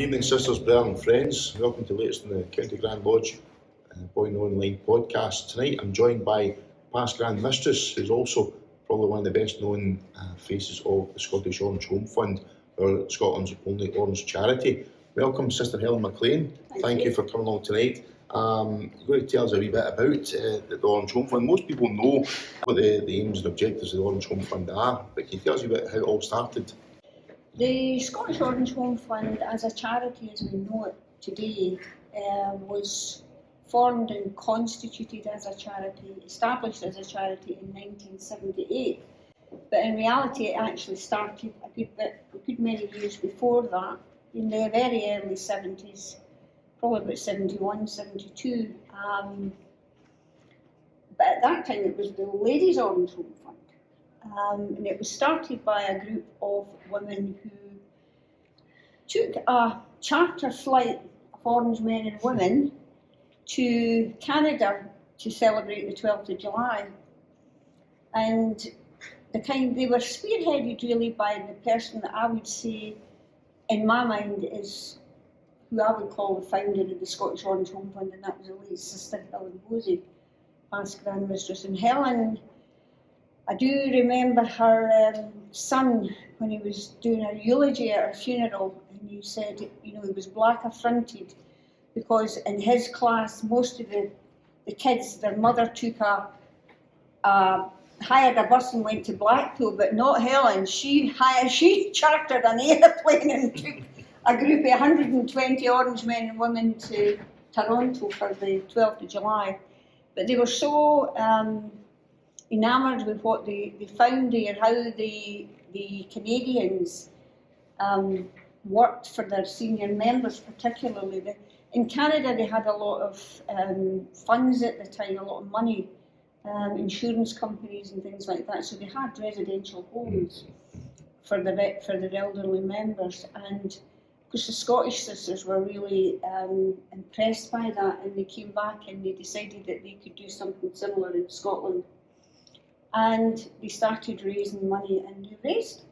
Evening, sisters, brothers and friends. Welcome to the latest in the County Grand Lodge Boyne Online podcast. Tonight I'm joined by past Grand Mistress, who's also probably one of the best known faces of the Scottish Orange Home Fund, or Scotland's only orange charity. Welcome, Sister Helen McLean. Thank you for coming along tonight. You're going to tell us a wee bit about the Orange Home Fund. Most people know what the aims and objectives of the Orange Home Fund are, but can you tell us a bit how it all started? The Scottish Orange Home Fund, as a charity as we know it today, was formed and constituted as a charity, established as a charity in 1978. But in reality, it actually started a good many years before that, in the very early 70s, probably about 71, 72. But at that time, it was the Ladies Orange Home Fund. And it was started by a group of women who took a charter flight of orange men and women to Canada to celebrate the 12th of July. And they were spearheaded really by the person that I would say, in my mind, is who I would call the founder of the Scottish Orange Home Fund, and that was the late Sister Helen Hosey, past Grand Mistress. And Helen, I do remember her son, when he was doing a eulogy at her funeral, and he said, he was black affronted because in his class, most of the kids, their mother took hired a bus and went to Blackpool, but not Helen. She chartered an aeroplane and took a group of 120 orange men and women to Toronto for the 12th of July. But they were so enamoured with what they found there, how the Canadians worked for their senior members, particularly. In Canada, they had a lot of funds at the time, a lot of money, insurance companies and things like that. So they had residential homes for their elderly members. And of course, the Scottish sisters were really impressed by that, and they came back and they decided that they could do something similar in Scotland. And they started raising money, and they raised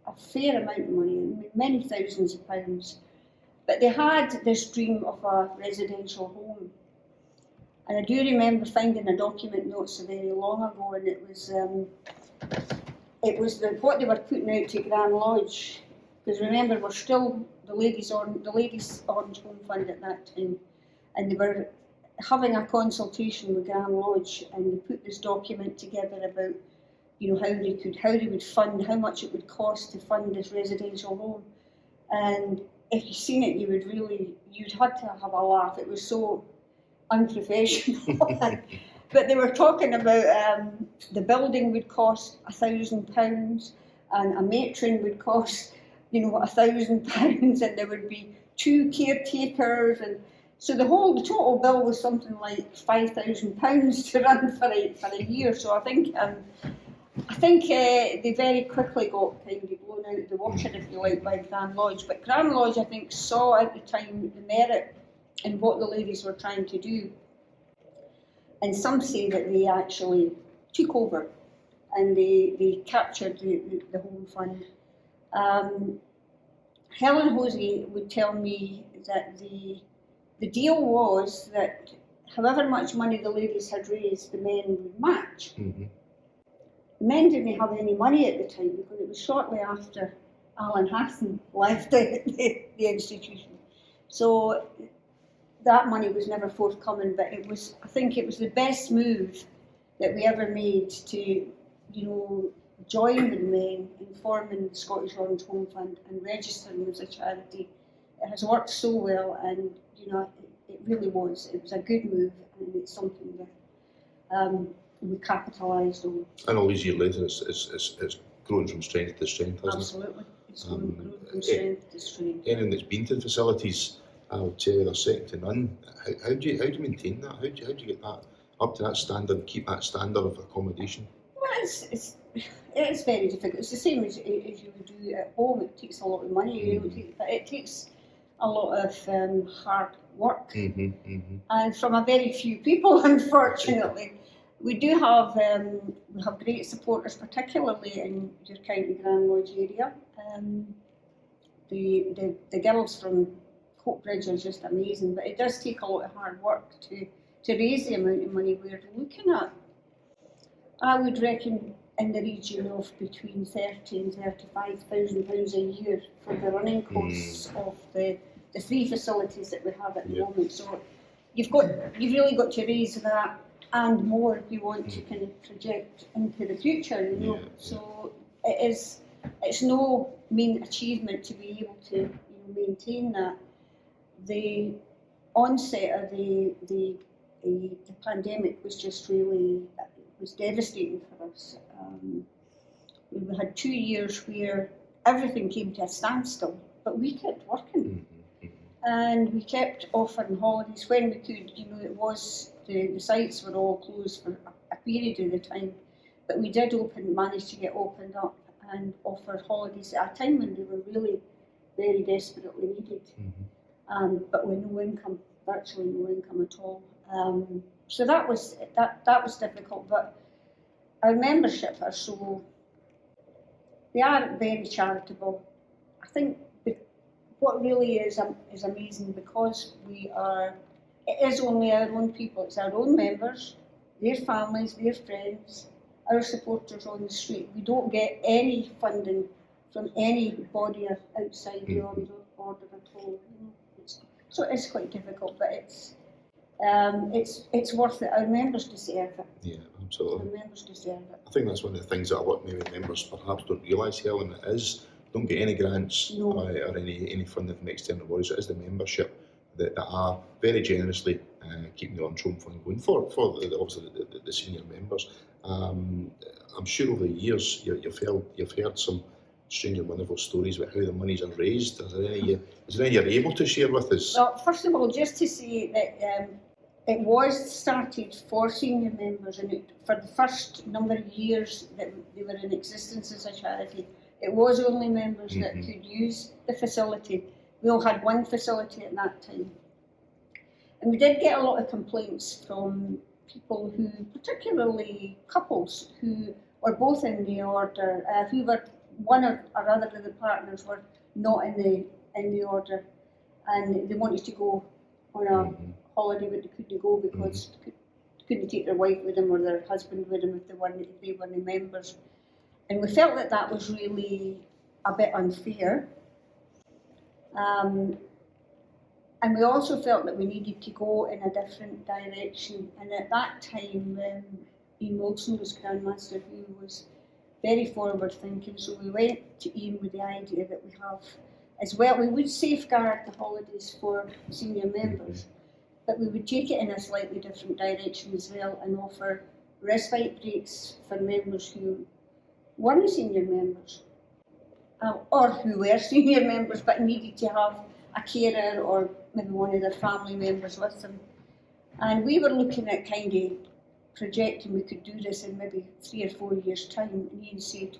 a fair amount of money, many thousands of pounds. But they had this dream of a residential home. And I do remember finding a document not so very long ago, and it was what they were putting out to Grand Lodge. Because remember, we're still the Ladies Orange Home Fund at that time, and they were having a consultation with Grand Lodge, and they put this document together about, how they would fund, how much it would cost to fund this residential home. And if you'd seen it, you'd had to have a laugh. It was so unprofessional. But they were talking about the building would cost £1,000, and a matron would cost, £1,000, and there would be 2 caretakers, and so the total bill was something like £5,000 to run for a year. So I think they very quickly got kind of blown out of the water, if you like, by Grand Lodge. But Grand Lodge, I think, saw at the time the merit in what the ladies were trying to do. And some say that they actually took over and they captured the Home Fund. Helen Hosey would tell me that the deal was that however much money the ladies had raised, the men would match. Mm-hmm. The men didn't have any money at the time because it was shortly after Alan Hassan left the institution. So that money was never forthcoming, but I think it was the best move that we ever made to, join with men in forming the Scottish Orange Home Fund and registering as a charity. It has worked so well, and it really was. It was a good move, and it's something that we capitalised on. And all these years later, it's grown from strength to strength, hasn't Absolutely. It's grown from strength to strength. Anyone that's been to the facilities, I would say they're second to none. How do you maintain that? How do you get that up to that standard, keep that standard of accommodation? Well, it's very difficult. It's the same as you would do at home. It takes a lot of money, but it takes a lot of hard work, and from a very few people, unfortunately. We do have great supporters, particularly in your County Grand Lodge area. The girls from Coatbridge are just amazing, but it does take a lot of hard work to raise the amount of money we're looking at. I would reckon in the region of between 30 and 35,000 pounds a year for the running costs of the three facilities that we have at the moment. So you've really got to raise that and more if you want to kind of project into the future, you know. So it's no mean achievement to be able to maintain that. The onset of the pandemic was just really was devastating for us. We had 2 years where everything came to a standstill, but we kept working. And we kept offering holidays when we could. You know, it was the sites were all closed for a period of the time, but we did manage to get opened up and offer holidays at a time when they were really very desperately needed. But with no income, virtually no income at all. So that was difficult. But our membership they are very charitable. I think what really is amazing, because it is only our own people, it's our own members, their families, their friends, our supporters on the street. We don't get any funding from anybody outside the order at all. You know. So it's quite difficult, but it's worth it. Our members deserve it. Yeah, absolutely. Our members deserve it. I think that's one of the things that a lot of maybe members perhaps don't realise, Helen, it is don't get any grants or any funding from external bodies. It is the membership that are very generously keeping the Lunch Home Fund going for obviously the senior members. I'm sure over the years you've heard some strange and wonderful stories about how the monies are raised. Is there any you're able to share with us? Well, first of all, just to say that it was started for senior members, and for the first number of years that they were in existence as a charity, it was only members that could use the facility. We all had one facility at that time. And we did get a lot of complaints from people who, particularly couples, who were both in the order, who were one or other of the partners were not in the order, and they wanted to go on a holiday, but they couldn't go because they couldn't take their wife with them or their husband with them if they weren't members. And we felt that was really a bit unfair. And we also felt that we needed to go in a different direction. And at that time, Ian Wilson was Crown Master, who was very forward thinking. So we went to Ian with the idea that we have, as well, we would safeguard the holidays for senior members, but we would take it in a slightly different direction as well and offer respite breaks for members who weren't senior members, or who were senior members but needed to have a carer or maybe one of their family members with them. And we were looking at kind of projecting we could do this in maybe 3 or 4 years' time, and Ian said,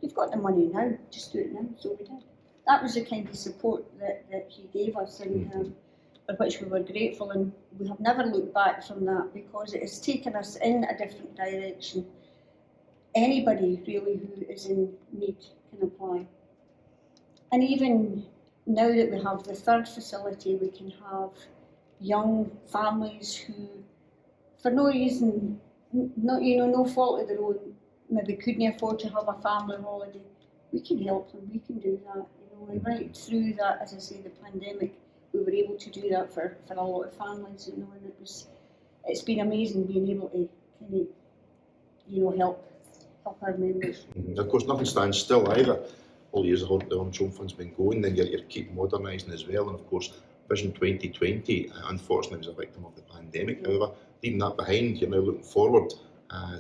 "You've got the money now, just do it now." So we did. That was the kind of support that he gave us, and for which we were grateful, and we have never looked back from that, because it has taken us in a different direction. Anybody really who is in need can apply. And even now that we have the third facility, we can have young families who, for no reason, no fault of their own, maybe couldn't afford to have a family holiday. We can help them, we can do that, and right through that, as I say, the pandemic, we were able to do that for a lot of families, and it's been amazing being able to kind of, help our members. Of course, nothing stands still either. All the years the Lunch Home Fund's been going, then you keep modernising as well. And of course, Vision 2020, unfortunately, was a victim of the pandemic. However, leaving that behind, you're now looking forward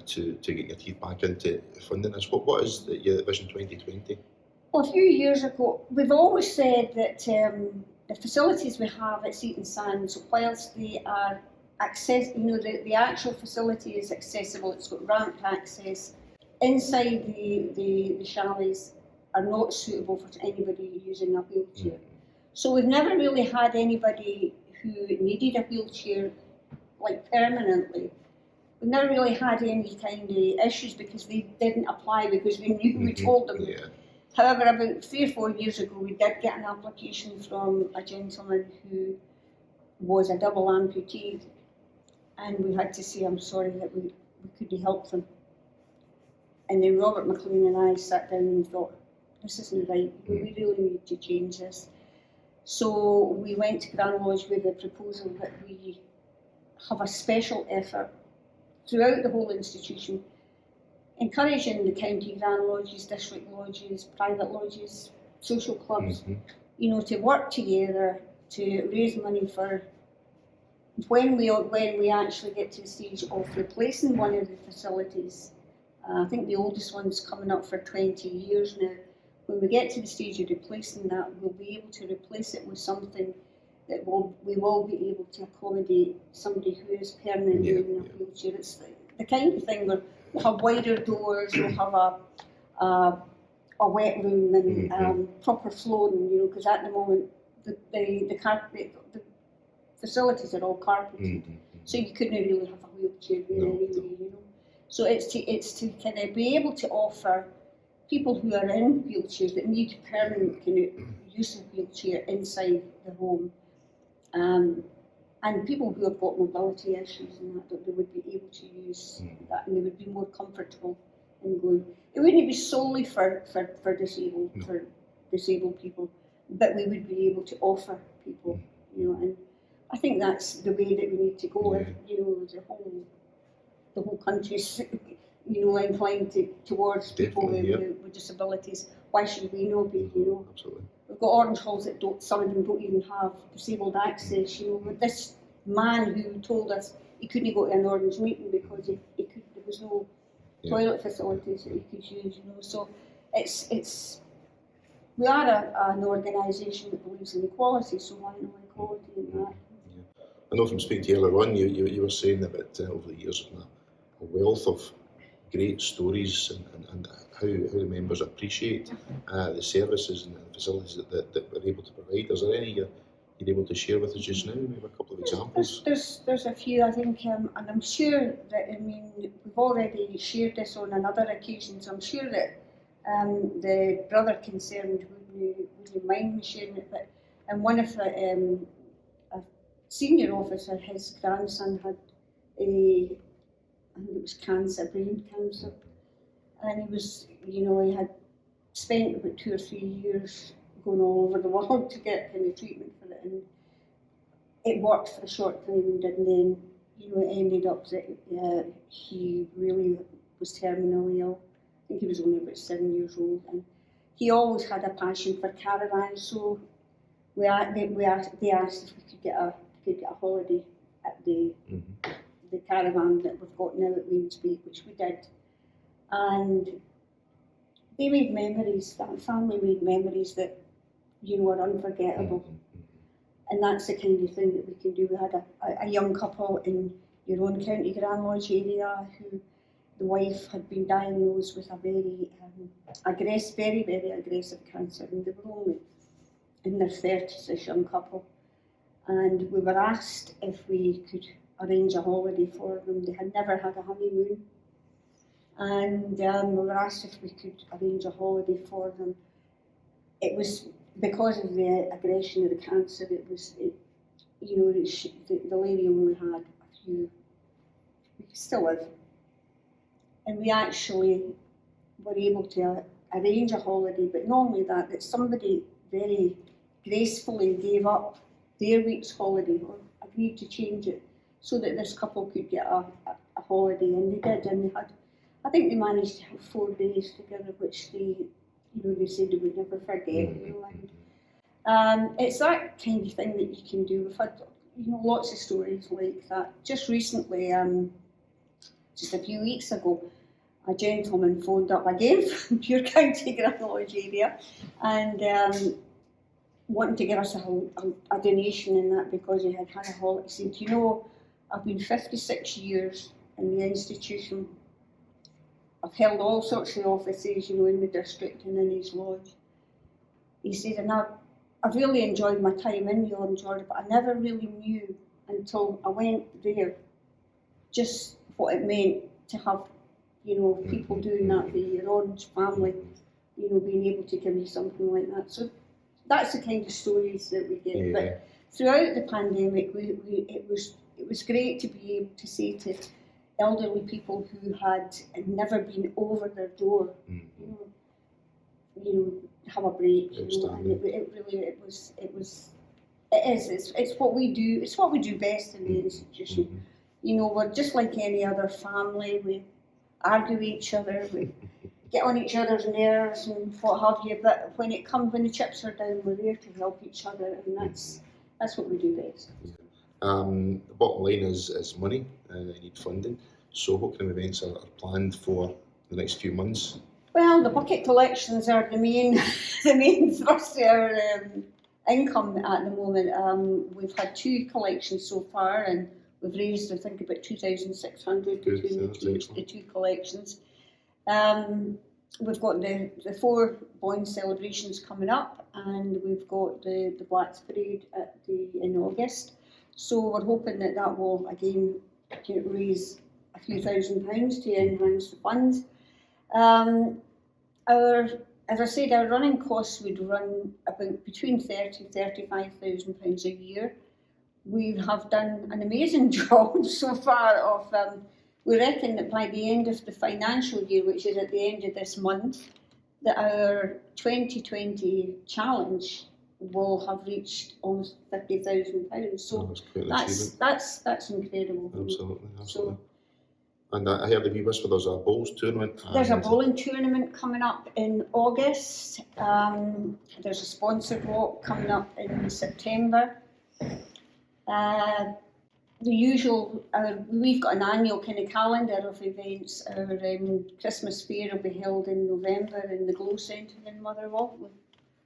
to get your teeth back into funding this. What is the Vision 2020? Well, a few years ago, we've always said that the facilities we have at Seaton Sands, whilst they are the actual facility is accessible, it's got ramped access. Inside the chalets are not suitable for anybody using a wheelchair. So we've never really had anybody who needed a wheelchair like permanently. We've never really had any kind of issues because they didn't apply, because we knew, we told them. However, about 3 or 4 years ago, we did get an application from a gentleman who was a double amputee, and we had to say, I'm sorry, that we couldn't help them. And then Robert McLean and I sat down and thought, this isn't right, we really need to change this. So we went to Grand Lodge with a proposal that we have a special effort throughout the whole institution, encouraging the county Grand Lodges, district lodges, private lodges, social clubs, you know, to work together to raise money for when we actually get to the stage of replacing one of the facilities. I think the oldest one's coming up for 20 years now. When we get to the stage of replacing that, we'll be able to replace it with something that we will be able to accommodate somebody who is permanently in a wheelchair. It's the kind of thing where we'll have wider doors, we'll have a wet room and proper flooring, you know, because at the moment the carpet, the facilities are all carpeted, so you couldn't really have a wheelchair there anyway, you know. So it's to kind of be able to offer people who are in wheelchairs that need permanent kind of use of wheelchair inside the home, and people who have got mobility issues and that they would be able to use that, and they would be more comfortable in going. It wouldn't be solely for disabled people, but we would be able to offer people, you know, and I think that's the way that we need to go. If, you know, the whole country's, you know, inclined towards people with disabilities. Why should we not be? You know, absolutely. We've got orange halls that some of them don't even have disabled access. You know, with this man who told us he couldn't go to an orange meeting because there was no toilet facilities that he could use. You know, so we are an organisation that believes in equality. So why not equality in that? I know from speaking to you earlier on, you were saying that over the years, a wealth of great stories and how the members appreciate the services and the facilities that we're able to provide. Is there any you're able to share with us just now? Maybe a couple of examples. There's a few, I think, and I'm sure that, I mean, we've already shared this on another occasion, so I'm sure that the brother concerned wouldn't mind me sharing it, but one of the a senior officer, his grandson had I think it was cancer, brain cancer, and he was, you know, he had spent about 2 or 3 years going all over the world to get kind of treatment for it, and it worked for a short time, and then, you know, it ended up that he really was terminally ill. I think he was only about 7 years old, and he always had a passion for caravans, so they asked if we could get a holiday at the caravan that we've got now at Waynesby, which we did. And they made memories, that family made memories that, you know, are unforgettable. And that's the kind of thing that we can do. We had a young couple in your own County Grand Lodge area who the wife had been diagnosed with a very very aggressive cancer, and they were only in their 30s, this young couple. And we were asked if we could arrange a holiday for them. They had never had a honeymoon. And we were asked if we could arrange a holiday for them. It was because of the aggression of the cancer, you know, the lady only had a few weeks to live. And we actually were able to arrange a holiday, but not only that somebody very gracefully gave up their week's holiday or agreed to change it so that this couple could get a holiday, and they did, and I think they managed to have 4 days together, which they said they would never forget. You know, and it's that kind of thing that you can do. We've had, you know, lots of stories like that. Just recently, just a few weeks ago, a gentleman phoned up again from Pure County Grand Lodge area, and wanting to give us a donation in that because he had a holiday. He said, you know, I've been 56 years in the institution. I've held all sorts of offices, you know, in the district and in his lodge. He said, and I've really enjoyed my time in the Orange Order, but I never really knew until I went there just what it meant to have, you know, people doing that for your Orange family. being able to give you something like that. So that's the kind of stories that we get. Yeah. But throughout the pandemic, it was great to be able to say to elderly people who had never been over their door, have a break. And it's what we do. It's what we do best in the institution. We're just like any other family. We argue with each other. We get on each other's nerves and what have you. But when the chips are down, we're there to help each other, and that's what we do best. The bottom line is money. They need funding. So what kind of events are planned for the next few months? Well, the bucket collections are the main thrust of our income at the moment. We've had 2 collections so far, and we've raised, I think, about 2,600 between the two collections. We've got the 4 Boyne celebrations coming up, and we've got the Blacks Parade in August. So we're hoping that will again raise a few £1,000s to enhance the funds. As I said, our running costs would run about between £30,000–35,000 a year. We have done an amazing job so far of, we reckon that by the end of the financial year, which is at the end of this month, that our 2020 challenge will have reached almost £50,000. So that's incredible. Absolutely. And I heard the wee whisper there's a bowls tournament. There's a bowling tournament coming up in August. There's a sponsored walk coming up in September. The usual, we've got an annual kind of calendar of events. Our Christmas fair will be held in November in the Glow Centre in Motherwell.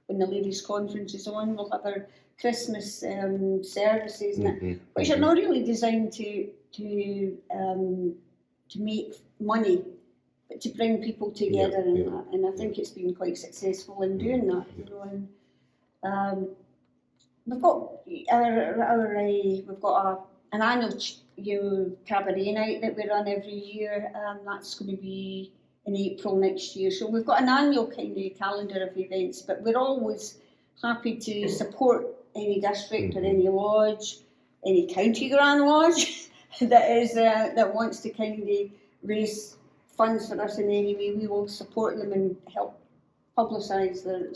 When the ladies' conference is on, we'll have our Christmas services, which are not really designed to make money, but to bring people together and I think it's been quite successful in doing that. And we've got an annual cabaret night that we run every year. That's going to be in April next year. So we've got an annual kind of calendar of events, but we're always happy to support any district or any lodge, any county grand lodge that wants to kind of raise funds for us in any way. We will support them and help publicise their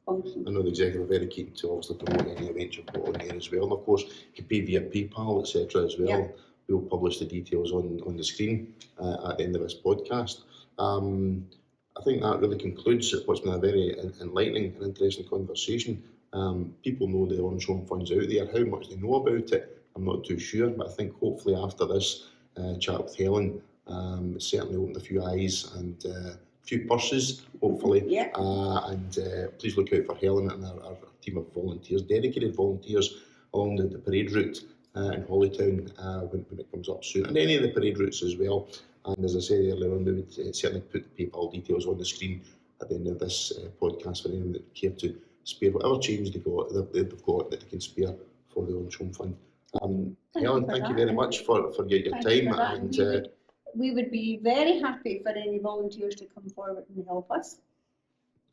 function. I know the executive are very keen to obviously promote any events you put on there as well. And of course, you can pay via PayPal, etc. as well. Yeah. We'll publish the details on the screen at the end of this podcast. I think that really concludes what's been a very enlightening and interesting conversation. People know the Orange Home Fund's out there. How much they know about it, I'm not too sure, but I think hopefully after this chat with Helen, it's certainly opened a few eyes and a few purses, hopefully. Yeah. And please look out for Helen and our team of volunteers, dedicated volunteers along the parade route in Hollytown when it comes up soon, and any of the parade routes as well. And as I said earlier on, we would certainly put the PayPal details on the screen at the end of this podcast for anyone that care to spare whatever change they've got that they can spare for the Orange Home Fund. Helen, thank you very much for your time. And we would be very happy for any volunteers to come forward and help us.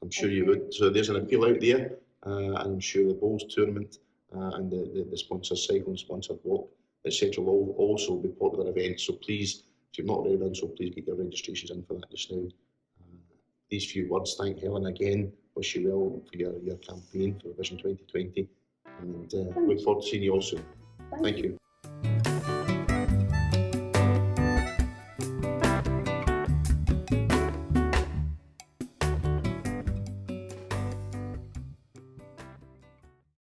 I'm sure you would. So there's an appeal out there, and I'm sure the bowls tournament and the sponsor cycling, sponsored walk, etc. will also be popular events. So please, if you've not already done so, please get your registrations in for that just now. These few words, thank Helen again. Wish you well for your campaign for Vision 2020, and look forward to seeing you all soon. Thank you.